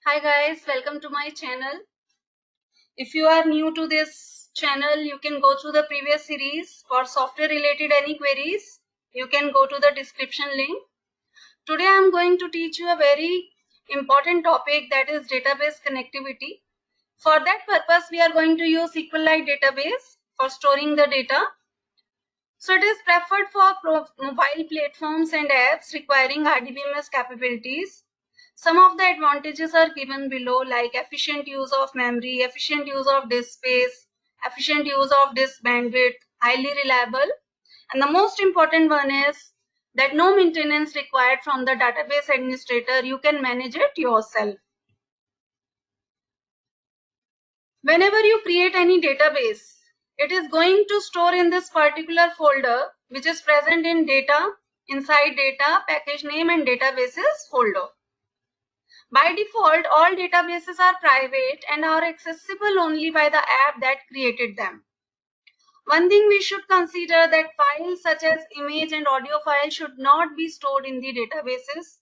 Hi guys, welcome to my channel. If you are new to this channel, you can go through the previous series. For software related any queries, you can go to the description link. Today I am going to teach you a very important topic, that is database connectivity. For that purpose, we are going to use SQLite database for storing the data. So it is preferred for mobile platforms and apps requiring RDBMS capabilities. Some of the advantages are given below, like efficient use of memory, efficient use of disk space, efficient use of disk bandwidth, highly reliable. And the most important one is that no maintenance required from the database administrator. You can manage it yourself. Whenever you create any database, it is going to store in this particular folder, which is present in data, inside data, package name and databases folder. By default, all databases are private and are accessible only by the app that created them. One thing we should consider, that files such as image and audio files should not be stored in the databases.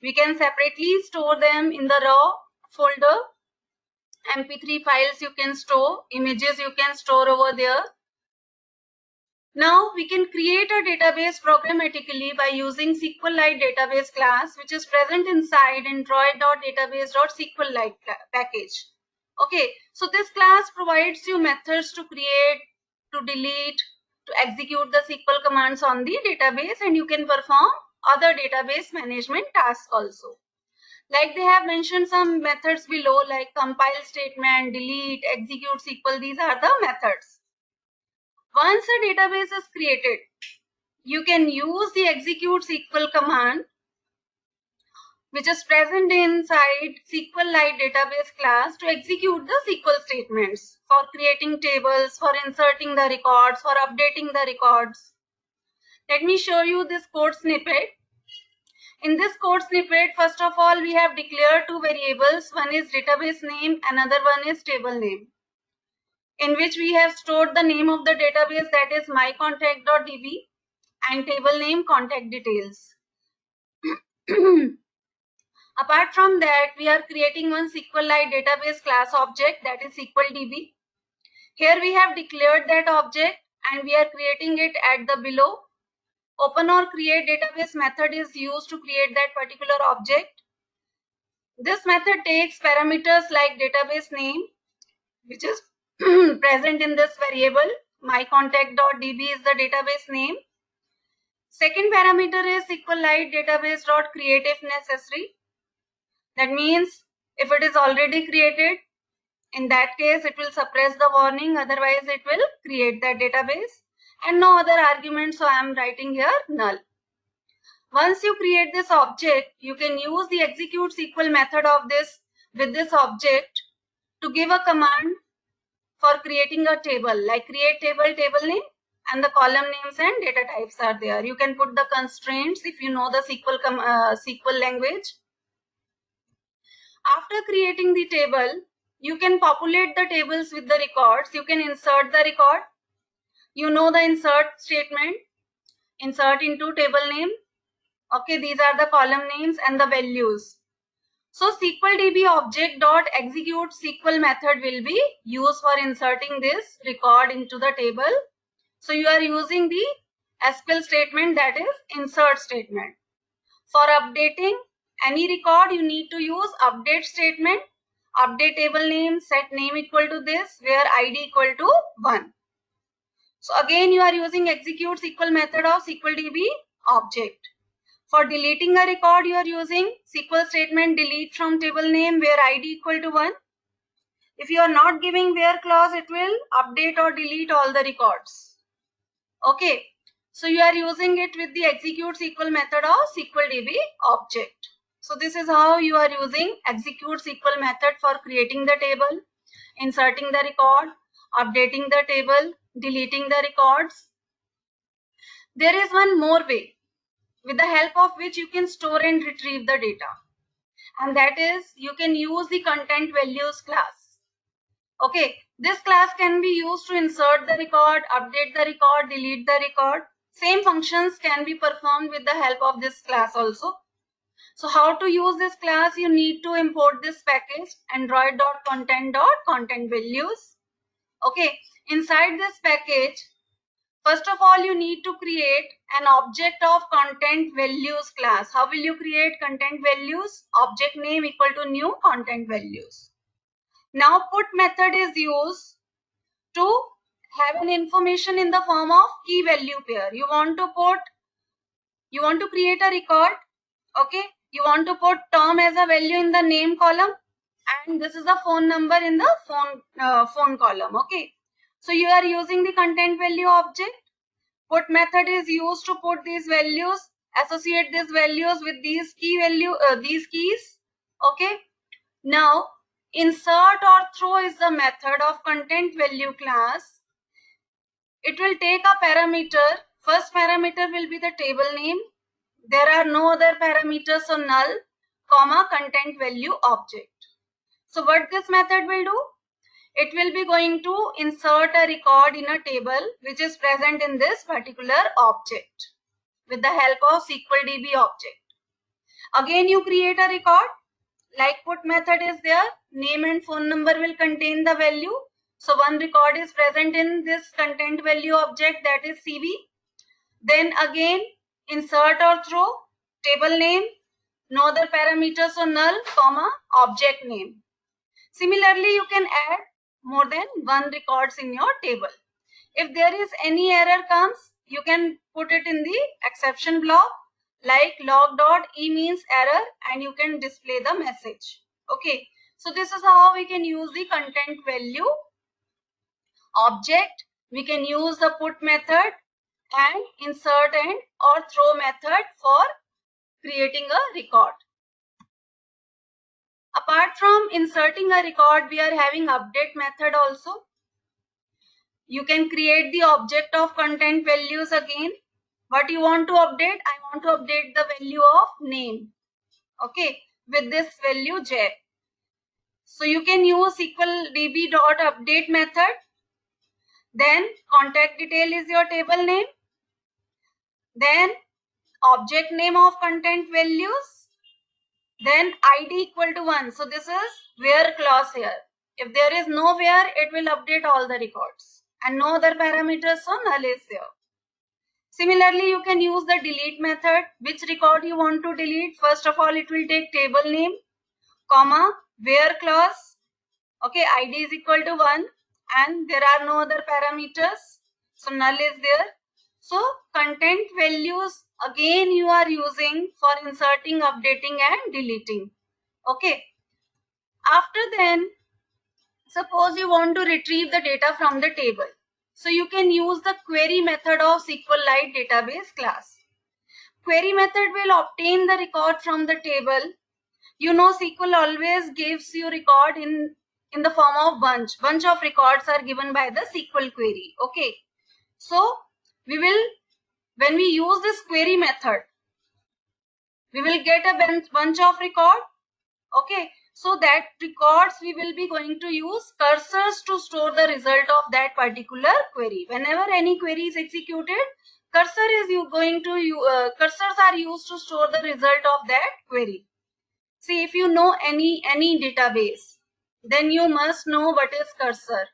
We can separately store them in the raw folder. MP3 files you can store, images you can store over there. Now we can create a database programmatically by using SQLite database class, which is present inside android.database.sqlite package. Okay, so this class provides you methods to create, to delete, to execute the SQL commands on the database, and you can perform other database management tasks also. Like they have mentioned some methods below, like compile statement, delete, execute SQL. These are the methods. Once a database is created, you can use the execute SQL command, which is present inside SQLite database class, to execute the SQL statements for creating tables, for inserting the records, for updating the records. Let me show you this code snippet. In this code snippet, first of all, we have declared two variables. One is database name, another one is table name, in which we have stored the name of the database, that is mycontact.db, and table name contact details. Apart from that, we are creating one SQLite database class object, that is SQLDB. Here we have declared that object and we are creating it at the below. Open or create database method is used to create that particular object. This method takes parameters like database name, which is present in this variable. mycontact.db is the database name. Second parameter is SQLite database.create if necessary. That means if it is already created, in that case it will suppress the warning, otherwise it will create that database. And no other argument, so I am writing here null. Once you create this object, you can use the execute SQL method of this with this object to give a command for creating a table, like create table, table name, and the column names and data types are there. You can put the constraints if you know the SQL language. After creating the table, you can populate the tables with the records. You can insert the record. You know the insert statement. Insert into table name. Okay, these are the column names and the values. So SQLDB object dot execute SQL method will be used for inserting this record into the table. So you are using the SQL statement, that is insert statement. For updating any record, you need to use update statement. Update table name, set name equal to this, where id equal to 1. So again you are using execute SQL method of SQLDB object. For deleting a record, you are using SQL statement delete from table name, where id equal to 1. If you are not giving where clause, it will update or delete all the records. Okay, so you are using it with the execute SQL method of SQLDB object. So this is how you are using execute SQL method for creating the table, inserting the record, updating the table, deleting the records. There is one more way with the help of which you can store and retrieve the data, and that is you can use the content values class. Okay, this class can be used to insert the record, update the record, delete the record. Same functions can be performed with the help of this class also. So how to use this class? You need to import this package android.content.content_values. Okay, inside this package, first of all, you need to create an object of content values class. How will you create content values? Object name equal to new content values. Now put method is used to have an information in the form of key value pair. You want to create a record. Okay, you want to put Tom as a value in the name column, and this is the phone number in the phone column. Okay, so you are using the content value object. Put method is used to put these values, associate these values with these these keys. Okay, now insert or throw is the method of content value class. It will take a parameter. First parameter will be the table name. There are no other parameters, so null, comma, content value object. So what this method will do? It will be going to insert a record in a table which is present in this particular object with the help of SQL DB object. Again, you create a record. Like put method is there. Name and phone number will contain the value. So one record is present in this content value object, that is CV. Then again, insert or throw, table name, no other parameters, so null, comma, object name. Similarly, you can add more than one records in your table. If there is any error comes, you can put it in the exception block, like log.e means error, and you can display the message. Okay, so this is how we can use the content value object. We can use the put method and insert and or throw method for creating a record. Apart from inserting a record, we are having update method also. You can create the object of content values again. What you want to update? I want to update the value of name. Okay, with this value j. So you can use SQL DB.update method. Then contact detail is your table name. Then object name of content values. Then ID equal to 1. So this is where clause here. If there is no where, it will update all the records. And no other parameters, so null is there. Similarly, you can use the delete method. Which record you want to delete? First of all, it will take table name, comma, where clause. Okay, ID is equal to 1 and there are no other parameters. So null is there. So content values again you are using for inserting, updating and deleting. Okay. After then, suppose you want to retrieve the data from the table. So you can use the query method of SQLite database class. Query method will obtain the record from the table. You know SQL always gives you record in the form of bunch. Bunch of records are given by the SQL query. Okay. So we will, when we use this query method, we will get a bunch of record. Okay. So that records we will be going to use cursors to store the result of that particular query. Whenever any query is executed, cursors are used to store the result of that query. See, if you know any database, then you must know what is cursor.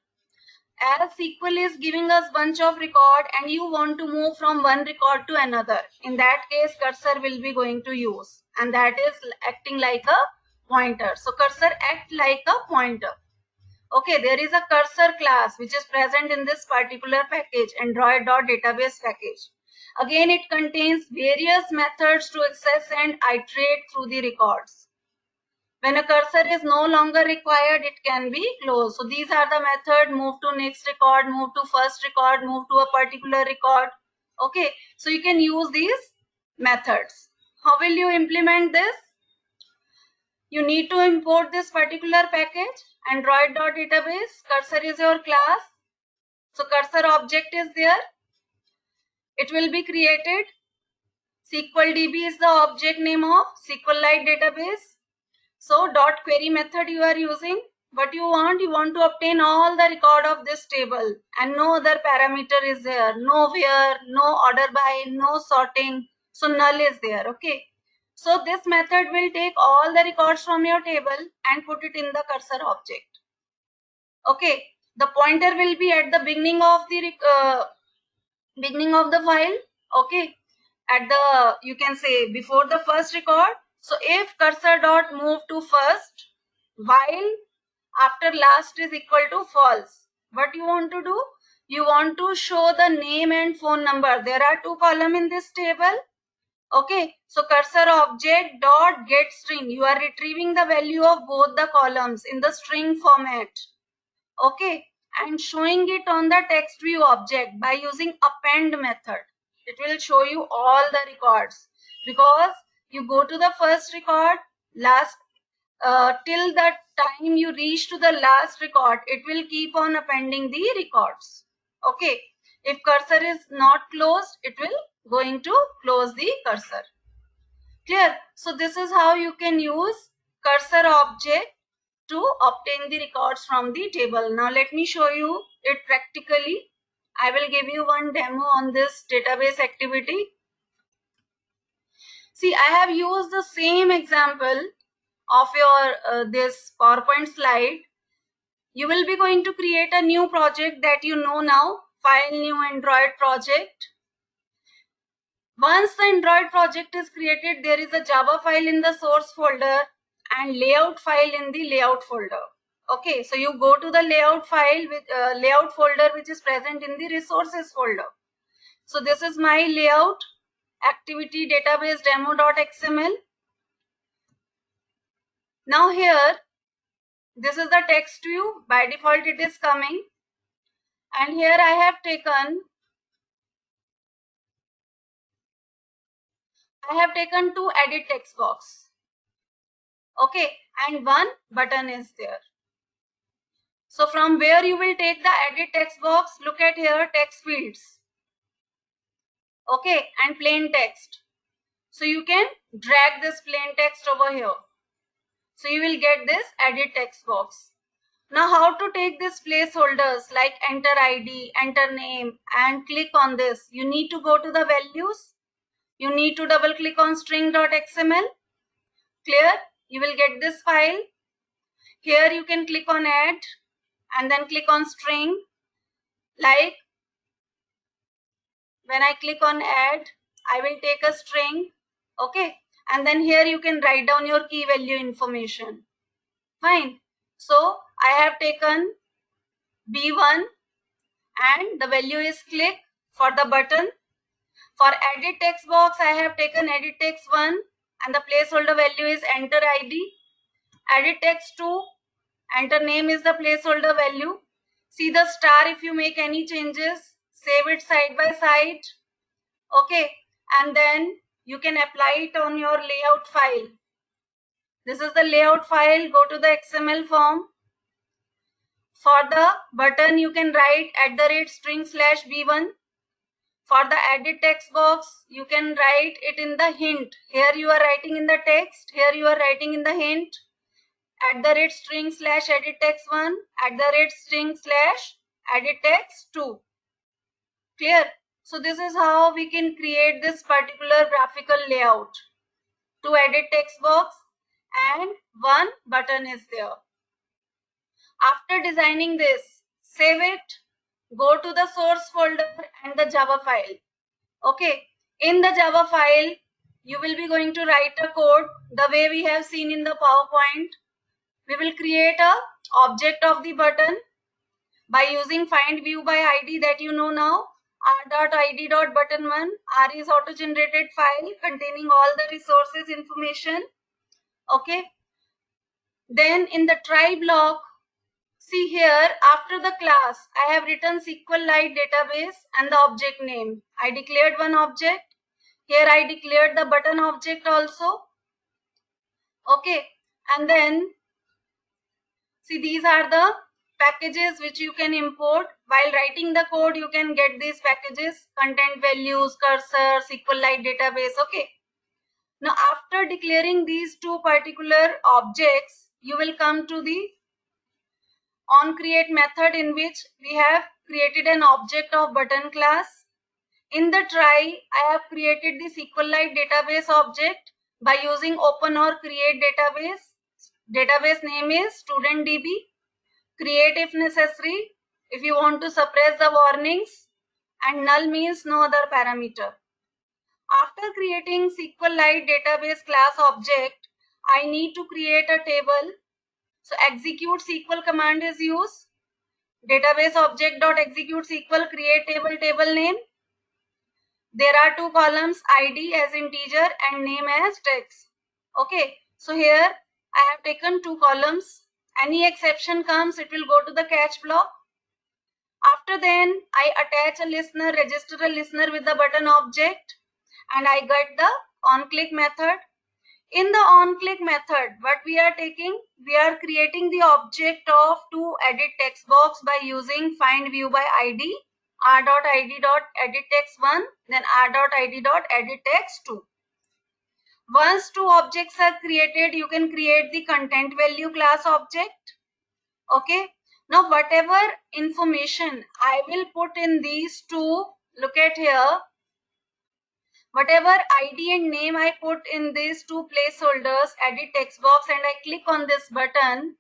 As SQL is giving us bunch of record and you want to move from one record to another, in that case cursor will be going to use, and that is acting like a pointer. So cursor act like a pointer. Okay, there is a cursor class which is present in this particular package, android.database package. Again, it contains various methods to access and iterate through the records. When a cursor is no longer required, it can be closed. So these are the method: move to next record, move to first record, move to a particular record. Okay, so you can use these methods. How will you implement this? You need to import this particular package, android.database. Cursor is your class. So cursor object is there. It will be created. SQL DB is the object name of SQLite database. So dot query method you are using. What you want to obtain all the record of this table and no other parameter is there. No where, no order by, no sorting. So null is there. Okay. So this method will take all the records from your table and put it in the cursor object. Okay, the pointer will be at the beginning of the file. Okay, at the, you can say, before the first record. So if cursor dot move to first, while after last is equal to false, what you want to do? You want to show the name and phone number. There are two columns in this table. Okay, so cursor object dot get string. You are retrieving the value of both the columns in the string format. Okay, and showing it on the text view object by using append method. It will show you all the records, because you go to the first record, last till the time you reach to the last record, it will keep on appending the records. Okay, if cursor is not closed, it will going to close the cursor. Clear? So this is how you can use cursor object to obtain the records from the table. Now let me show you it practically. I will give you one demo on this database activity. See, I have used the same example of your this PowerPoint slide. You will be going to create a new project that you know now, file new Android project. Once the Android project is created, there is a Java file in the source folder and layout file in the layout folder. Okay, so you go to the layout file with layout folder which is present in the resources folder. So this is my layout activity database demo.xml. Now here, this is the text view. By default it is coming, and here I have taken two edit text box. Okay, and one button is there. So from where you will take the edit text box, look at here, text fields. Okay, and plain text. So you can drag this plain text over here. So you will get this edit text box. Now how to take these placeholders like enter ID, enter name, and click on this? You need to go to the values. You need to double click on string.xml. Clear? You will get this file. Here you can click on add and then click on string. Like when I click on add, I will take a string. Okay, and then here you can write down your key value information. Fine. So I have taken B1 and the value is click for the button. For edit text box, I have taken edit text 1 and the placeholder value is enter ID. Edit text 2, enter name is the placeholder value. See the star if you make any changes, save it side by side. Okay, and then you can apply it on your layout file. This is the layout file. Go to the XML form. For the button, you can write @string/b1. For the edit text box, you can write it in the hint. Here you are writing in the text. Here you are writing in the hint. @string/edit text1, @string/edit text2. Clear? So this is how we can create this particular graphical layout. Two edit text box and one button is there. After designing this, save it, go to the source folder and the Java file. Okay, in the Java file, you will be going to write a code the way we have seen in the PowerPoint. We will create a object of the button by using find view by ID that you know now. r.id.button1. R is auto-generated file containing all the resources information. Okay. Then in the try block, see here after the class, I have written SQLite database and the object name. I declared one object. Here I declared the button object also. Okay. And then see, these are the packages which you can import. While writing the code, you can get these packages: content values, cursor, SQLite database. Okay. Now, after declaring these two particular objects, you will come to the onCreate method, in which we have created an object of button class. In the try, I have created the SQLite database object by using open or create database. Database name is studentdb. Create if necessary, if you want to suppress the warnings, and null means no other parameter. After creating SQLite database class object, I need to create a table. So execute SQL command is used. Database object dot execute SQL create table name. There are two columns, ID as integer and name as text. Okay, so here I have taken two columns. Any exception comes, it will go to the catch block. After then, I attach a listener, register a listener with the button object, and I get the onClick method. In the onClick method, what we are taking, we are creating the object of to edit text box by using find view by ID, r.id.edit text1, then r.id.edit text2. Once two objects are created, you can create the content value class object. Okay. Now, whatever information I will put in these two, look at here, whatever ID and name I put in these two placeholders, edit text box, and I click on this button,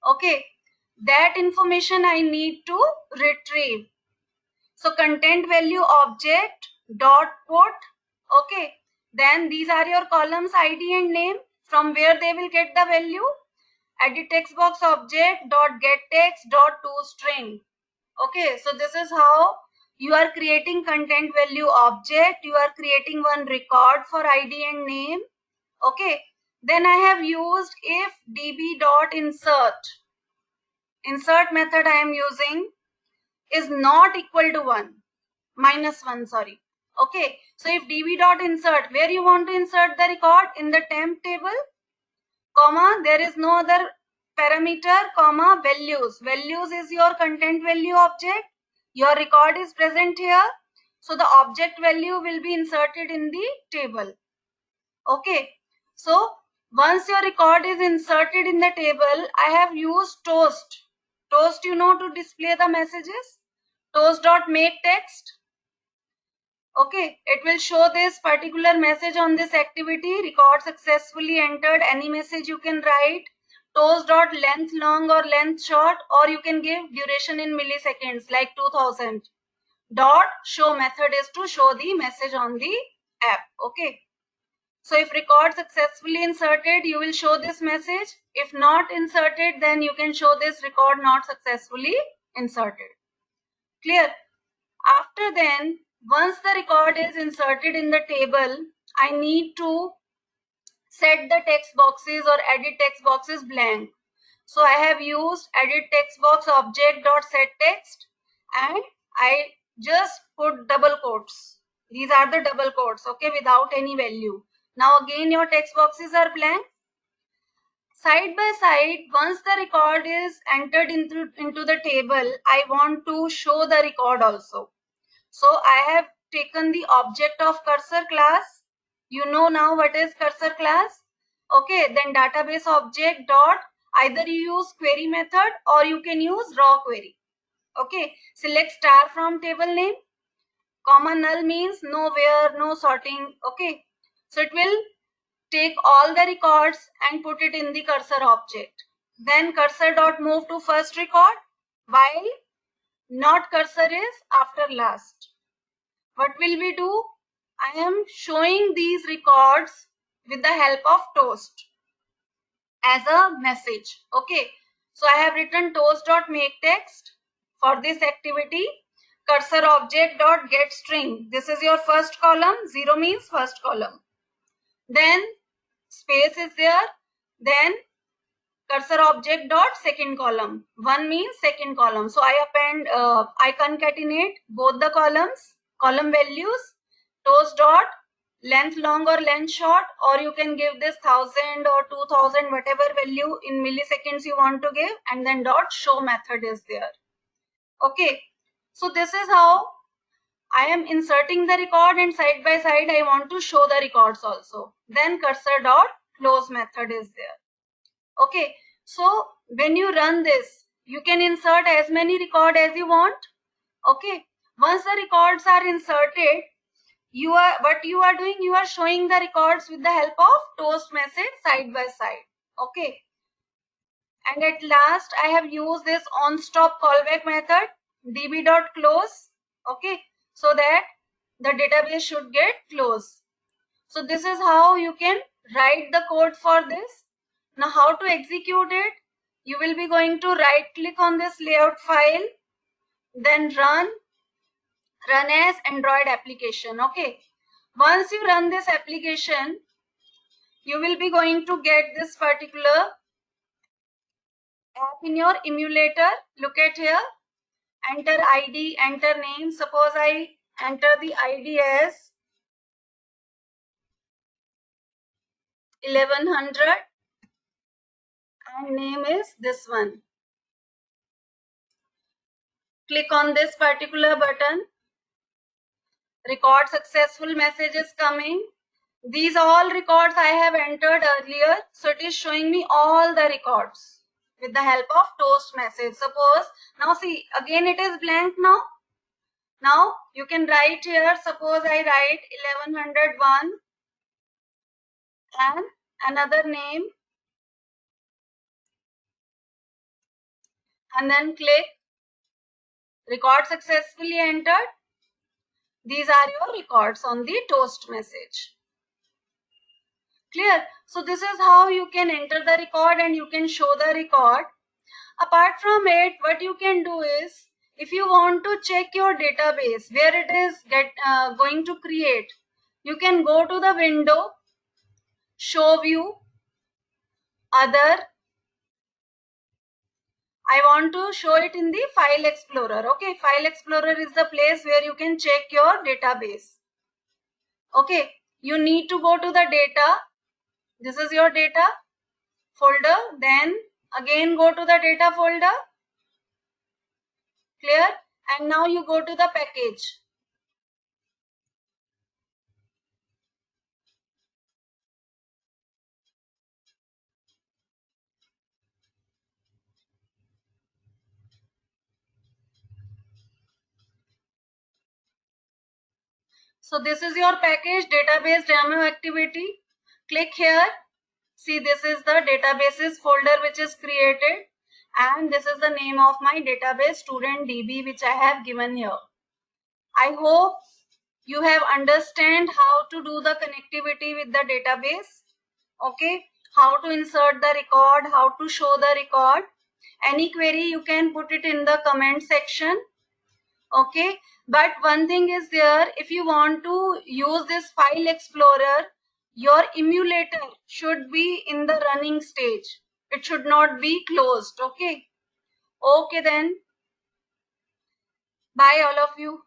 okay, that information I need to retrieve. So content value object dot put, okay, then these are your columns ID and name, from where they will get the value. Edit text box object dot get text dot toString. Okay, so this is how you are creating content value object. You are creating one record for ID and name. Okay, then I have used if db dot insert. Insert method I am using is not equal to 1, -1, sorry. Okay, so if db dot insert, where you want to insert the record, in the temp table, comma, there is no other parameter, comma, values. Values is your content value object. Your record is present here. So the object value will be inserted in the table. Okay. So once your record is inserted in the table, I have used toast. Toast, you know, to display the messages. Toast.makeText. Okay, it will show this particular message on this activity. Record successfully entered. Any message you can write. Toast.length long or length short, or you can give duration in milliseconds like 2000. Dot show method is to show the message on the app. Okay. So if record successfully inserted, you will show this message. If not inserted, then you can show this record not successfully inserted. Clear? After then, once the record is inserted in the table, I need to set the text boxes or edit text boxes blank. So I have used edit text box object dot set text, and I just put double quotes. These are the double quotes, okay, without any value. Now again your text boxes are blank. Side by side, once the record is entered into the table, I want to show the record also. So I have taken the object of cursor class. You know now what is cursor class. Okay, then database object dot, either you use query method or you can use raw query. Okay, select star from table name, comma null means no where, no sorting. Okay, so it will take all the records and put it in the cursor object. Then cursor dot move to first record, while not cursor is after last. What will we do? I am showing these records with the help of toast as a message. Okay. So I have written toast.makeText for this activity. Cursor object dot get string. This is your first column. 0 means first column. Then space is there. Then cursor object dot second column. 1 means second column. So I concatenate both the columns, column values, toast dot length long or length short, or you can give this 1000 or 2000, whatever value in milliseconds you want to give, and then dot show method is there. Okay, so this is how I am inserting the record, and side by side I want to show the records also. Then cursor dot close method is there. Okay, so when you run this, you can insert as many records as you want. Okay, once the records are inserted, what you are doing, you are showing the records with the help of toast message side by side. Okay. And at last, I have used this on stop callback method, db.close. Okay. So that the database should get closed. So this is how you can write the code for this. Now how to execute it? You will be going to right click on this layout file, then run as Android application. Okay. Once you run this application, you will be going to get this particular app in your emulator. Look at here. Enter ID, enter name. Suppose I enter the ID as 1100 and name is this one. Click on this particular button. Record successful message is coming. These all records I have entered earlier. So it is showing me all the records with the help of toast message. Suppose, now see, again it is blank now. Now you can write here, suppose I write 1101 and another name and then click record successfully entered. These are your records on the toast message. Clear? So this is how you can enter the record and you can show the record. Apart from it, what you can do is, if you want to check your database where it is going to create, you can go to the window, show view, other. I want to show it in the file explorer. Okay, file explorer is the place where you can check your database. Okay, you need to go to the data. This is your data folder. Then again go to the data folder. Clear? And now you go to the package. So this is your package, database demo activity. Click here. See, this is the databases folder which is created. And this is the name of my database, student DB, which I have given here. I hope you have understand how to do the connectivity with the database. Okay. How to insert the record, how to show the record. Any query you can put it in the comment section. Okay, but one thing is there, if you want to use this file explorer, your emulator should be in the running stage. It should not be closed. Okay. Okay then. Bye all of you.